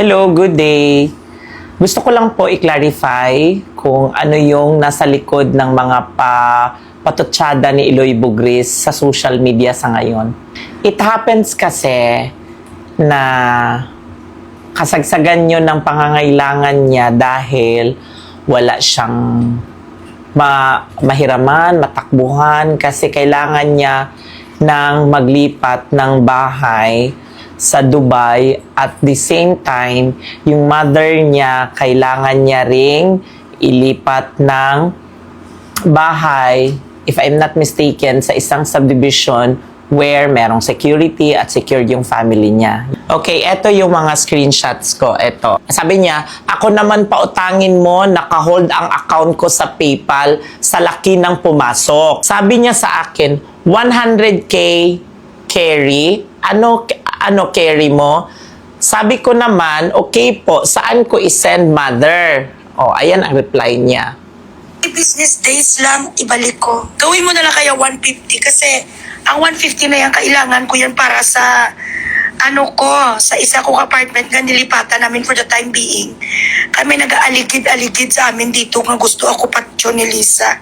Hello, good day. Gusto ko lang po i-clarify kung ano yung nasa likod ng mga patutsada ni Eloy Bugris sa social media sa ngayon. It happens kasi na kasagsagan yun ng pangangailangan niya dahil wala siyang mahiraman, matakbuhan kasi kailangan niya ng maglipat ng bahay sa Dubai at the same time, yung mother niya kailangan niya ring ilipat ng bahay, if I'm not mistaken, sa isang subdivision where merong security at secured yung family niya. Okay, eto yung mga screenshots ko. Eto. Sabi niya, ako naman pautangin mo, nakahold ang account ko sa PayPal sa laki ng pumasok. Sabi niya sa akin, 100K carry. Ano carry mo? Sabi ko naman, okay po, saan ko i-send mother? O, ayan ang reply niya. Business days lang, ibalik ko. Gawin mo na lang kaya 150 kasi ang 150 na yan, kailangan ko yan para sa sa isa kong apartment nga nilipatan namin for the time being. Kami nag-aaligid-aligid sa amin dito nga gusto ako patyo ni Lisa.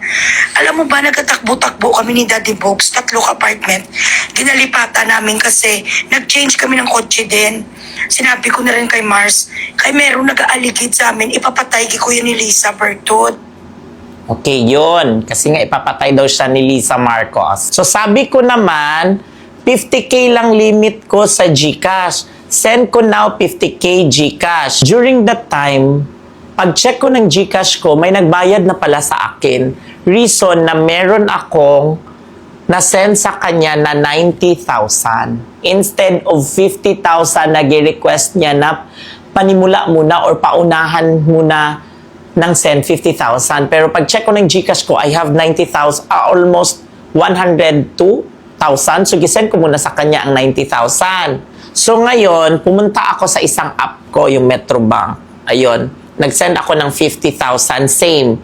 Alam mo ba, nagtatakbo-takbo kami ni Daddy Bobs, 3 apartment. Ginalipatan namin kasi nag-change kami ng kotse din. Sinabi ko na rin kay Mars, kay meron nag-aaligid sa amin, ipapatay ko yun ni Lisa Bertud. Okay, yun. Kasi nga ipapatay daw siya ni Lisa Marcos. So sabi ko naman, 50K lang limit ko sa GCash. Send ko now 50K GCash. During that time, pag-check ko ng GCash ko, may nagbayad na pala sa akin. Reason na meron akong na-send sa kanya na 90,000. Instead of 50,000 na gi-request niya na panimula muna or paunahan muna ng send 50,000. Pero pag-check ko ng GCash ko, I have 90,000, almost 102,000. So, gisend ko muna sa kanya ang 90,000. So, ngayon, pumunta ako sa isang app ko, yung Metrobank. Ayun. Nag-send ako ng 50,000. Same.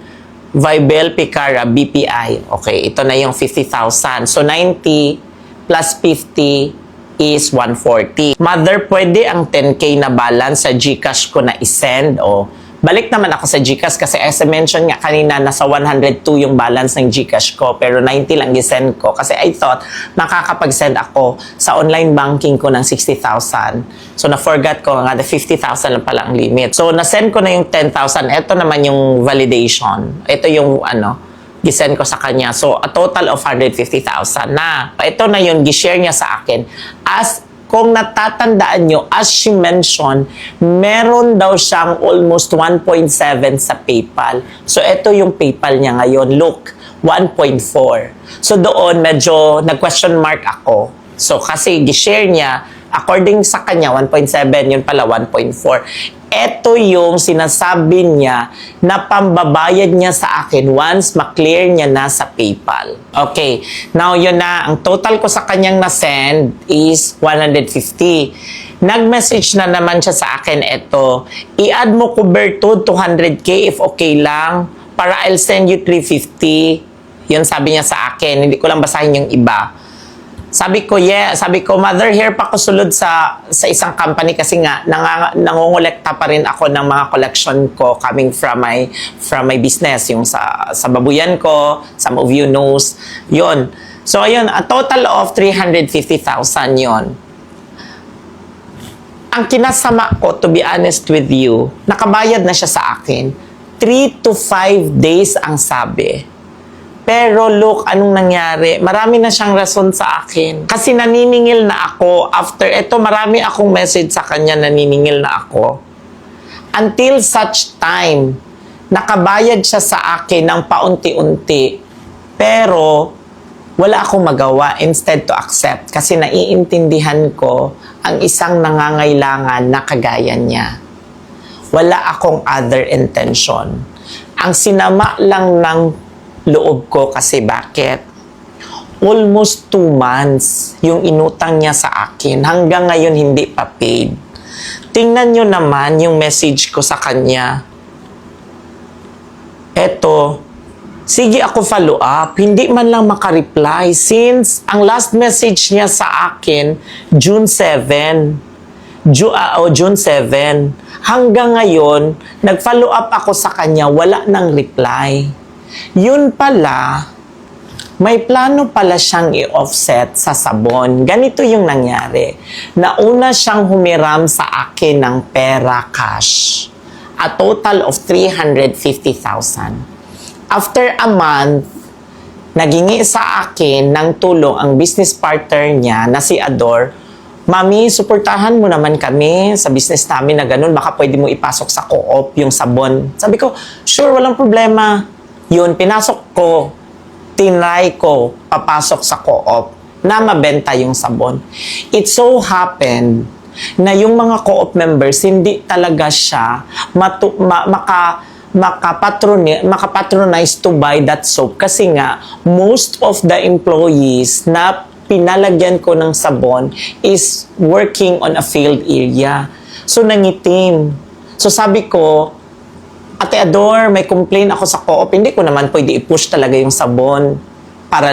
Vibel, Picara, BPI. Okay, ito na yung 50,000. So, 90 plus 50 is 140. Mother, pwede ang 10K na balance sa GCash ko na isend o balik naman ako sa GCash kasi as I mentioned nga kanina, nasa 102 yung balance ng GCash ko pero 90 lang gisend ko kasi I thought makakapag-send ako sa online banking ko ng 60,000. So na-forgot ko nga, 50,000 lang pala ang limit. So na-send ko na yung 10,000. Ito naman yung validation. Ito yung gisend ko sa kanya. So a total of 150,000 na. Ito na yung gishare niya sa akin. Kung natatandaan nyo, as she mentioned, meron daw siyang almost 1.7 sa PayPal. So, ito yung PayPal niya ngayon. Look, 1.4. So, doon medyo nag-question mark ako. So, kasi gishare niya, according sa kanya, 1.7, yun pala 1.4. Ito yung sinasabi niya na pambabayad niya sa akin once ma-clear niya na sa PayPal. Okay, now yun na. Ang total ko sa kanyang na-send is 150. Nag-message na naman siya sa akin, ito, i-add mo ko Bertud 200K if okay lang para I'll send you 350. Yun sabi niya sa akin. Hindi ko lang basahin yung iba. Sabi ko, mother, here pa ko sulod sa isang company kasi nga nangongolekta pa rin ako ng mga collection ko coming from my business, yung sa babuyan ko, some of you knows, yun. So, ayun, a total of 350,000 yun. Ang kinasama ko, to be honest with you, nakabayad na siya sa akin. 3 to 5 days ang sabi. Pero look, anong nangyari? Marami na siyang rason sa akin. Kasi naniningil na ako. After ito, marami akong message sa kanya, naniningil na ako. Until such time, nakabayad siya sa akin ng paunti-unti. Pero, wala akong magawa instead to accept. Kasi naiintindihan ko ang isang nangangailangan na kagaya niya. Wala akong other intention. Ang sinama lang ng loob ko kasi bakit? Almost 2 months yung inutang niya sa akin. Hanggang ngayon hindi pa paid. Tingnan nyo naman yung message ko sa kanya. Eto, sige ako follow up. Hindi man lang makareply since ang last message niya sa akin, June 7. June 7. Hanggang ngayon, nag-follow up ako sa kanya, wala nang reply. Yun pala, may plano pala siyang i-offset sa sabon. Ganito yung nangyari. Nauna siyang humiram sa akin ng pera cash. A total of 350,000. After a month, nagingi sa akin ng tulong ang business partner niya na si Ador. Mami, suportahan mo naman kami sa business namin na ganun. Baka pwede mo ipasok sa co-op yung sabon. Sabi ko, sure, walang problema. Yun, pinasok ko. Tinry ko, papasok sa co-op na mabenta yung sabon. It so happened na yung mga co-op members, hindi talaga siya makapatronize to buy that soap. Kasi nga, most of the employees na pinalagyan ko ng sabon is working on a field area. So, nangitim. So, sabi ko, Ate Ador, may complain ako sa co-op. Hindi ko naman pwede i-push talaga yung sabon para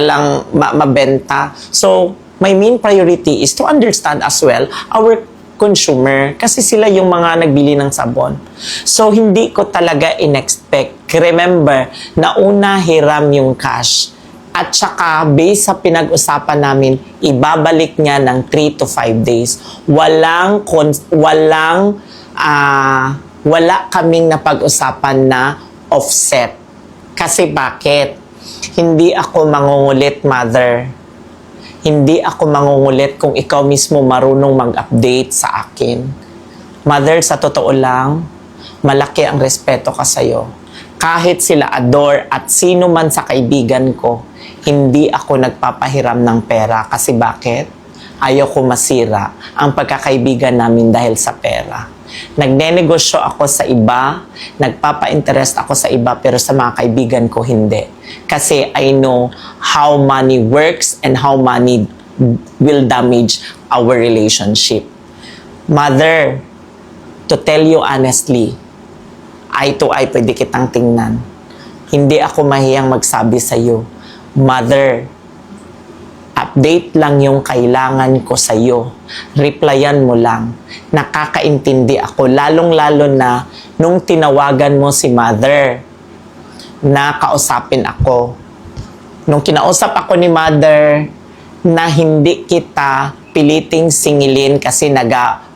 lang mabenta. So, my main priority is to understand as well our consumer kasi sila yung mga nagbili ng sabon. So, hindi ko talaga in-expect. Remember, nauna hiram yung cash. At saka, based sa pinag-usapan namin, ibabalik niya ng 3 to 5 days. Wala kaming napag-usapan na offset. Kasi bakit? Hindi ako mangungulit, mother. Hindi ako mangungulit kung ikaw mismo marunong mag-update sa akin. Mother, sa totoo lang, malaki ang respeto ka sa'yo. Kahit sila Ador at sino man sa kaibigan ko, hindi ako nagpapahiram ng pera. Kasi bakit? Ayaw ko masira ang pagkakaibigan namin dahil sa pera. Nagnenegosyo ako sa iba, nagpapa-interest ako sa iba, pero sa mga kaibigan ko hindi. Kasi I know how money works and how money will damage our relationship. Mother, to tell you honestly, eye to eye pwede kitang tingnan. Hindi ako mahiyang magsabi sa iyo, Mother, update lang yung kailangan ko sa iyo. Replyan mo lang. Nakakaintindi ako. Lalong-lalo na nung tinawagan mo si Mother na kausapin ako. Nung kinausap ako ni Mother na hindi kita piliting singilin kasi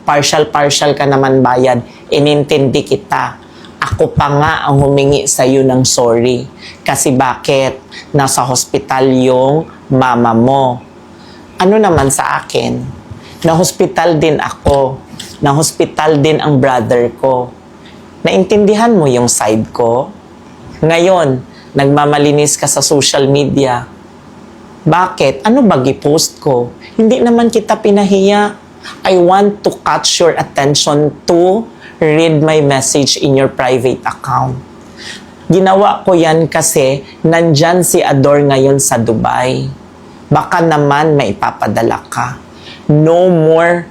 partial ka naman bayad, inintindi kita. Ako pa nga ang humingi sa iyo ng sorry. Kasi bakit? Nasa hospital yung mama mo. Ano naman sa akin? Na-hospital din ako. Na-hospital din ang brother ko. Naintindihan mo yung side ko? Ngayon, nagmamalinis ka sa social media. Bakit? Ano ba i-post ko? Hindi naman kita pinahiya. I want to catch your attention to read my message in your private account. Ginawa ko yan kasi nandyan si Ador ngayon sa Dubai. Baka naman maipapadala ka. No more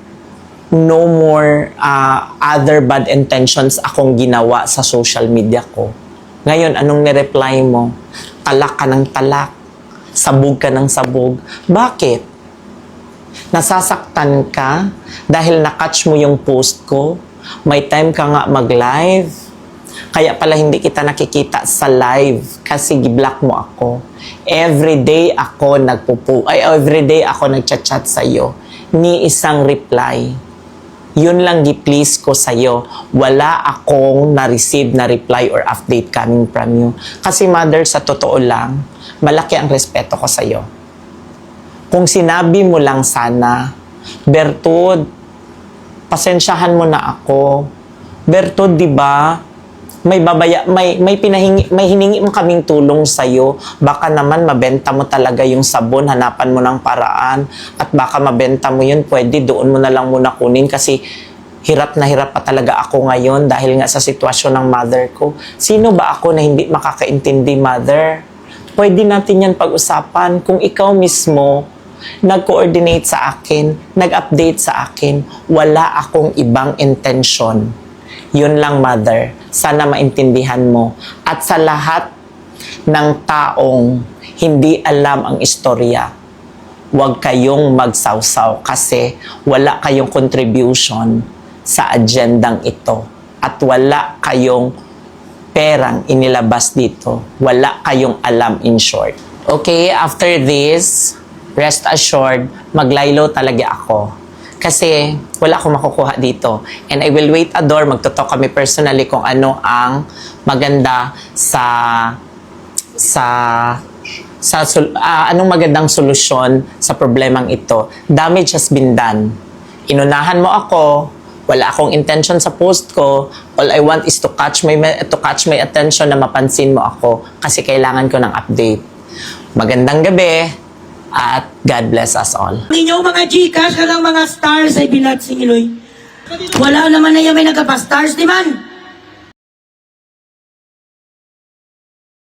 other bad intentions akong ginawa sa social media ko. Ngayon, anong nireply mo? Talak ka ng talak. Sabog ka ng sabog. Bakit? Nasasaktan ka dahil nakatch mo yung post ko? May time ka nga mag-live. Kaya pala hindi kita nakikita sa live kasi gi-block mo ako. Everyday ako nagchat-chat sa iyo. Ni isang reply. Yun lang gi-please ko sa iyo. Wala akong na-receive na reply or update coming from you. Kasi mother, sa totoo lang, malaki ang respeto ko sa iyo. Kung sinabi mo lang sana, Bertud, pasensyahan mo na ako. Bertud, di ba? May hiningi mo kaming tulong sa iyo. Baka naman mabenta mo talaga yung sabon, hanapan mo ng paraan. At baka mabenta mo yun, pwede doon mo na lang muna kunin kasi hirap na hirap pa talaga ako ngayon dahil nga sa sitwasyon ng mother ko. Sino ba ako na hindi makakaintindi, mother? Pwede natin yan pag-usapan kung ikaw mismo nag-coordinate sa akin, nag-update sa akin, wala akong ibang intention. Yun lang, mother. Sana maintindihan mo. At sa lahat ng taong hindi alam ang istorya, huwag kayong magsawsaw kasi wala kayong contribution sa agendang ito at wala kayong perang inilabas dito. Wala kayong alam, in short. Okay, after this, rest assured, maglaylo talaga ako. Kasi wala akong makukuha dito. And I will wait a door, magtutalk kami personally kung ano ang maganda anong magandang solusyon sa problemang ito. Damage has been done. Inunahan mo ako, wala akong intention sa post ko. All I want is to catch my attention na mapansin mo ako kasi kailangan ko ng update. Magandang gabi at God bless us all. Ninyo mga Gcash ka ng mga stars ay binat si Iloy. Wala naman na yung may nagka-stars, di man?